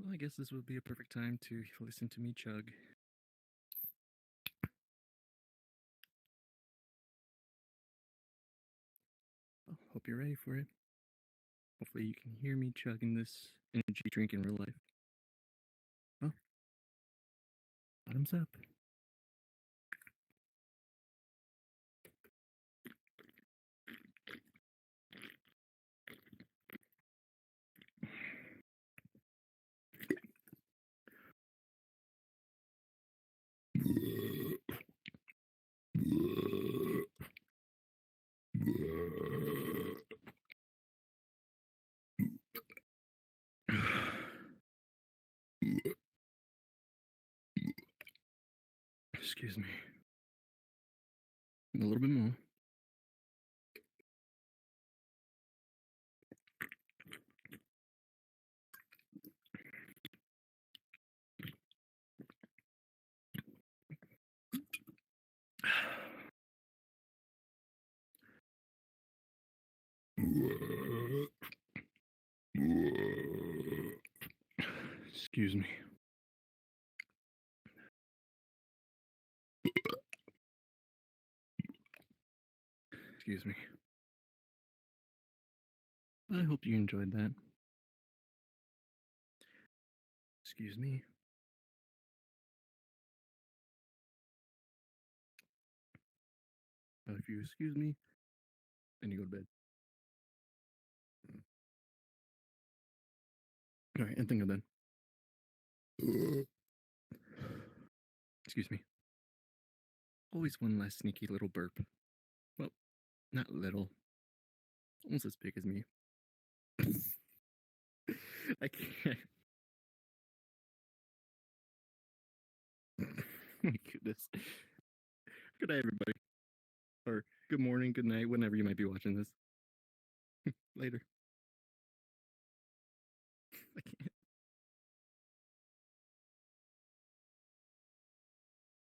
Well, I guess this would be a perfect time to listen to me chug. Well, hope you're ready for it. Hopefully you can hear me chugging this energy drink in real life. Well, bottoms up. Excuse me. A little bit more. Excuse me. Excuse me. I hope you enjoyed that. Excuse me. If you excuse me, then you go to bed. All right, and think of that. Excuse me. Always one last sneaky little burp. Well, not little. Almost as big as me. I can't. My goodness. Good night, everybody. Or good morning, good night, whenever you might be watching this. Later. I can't.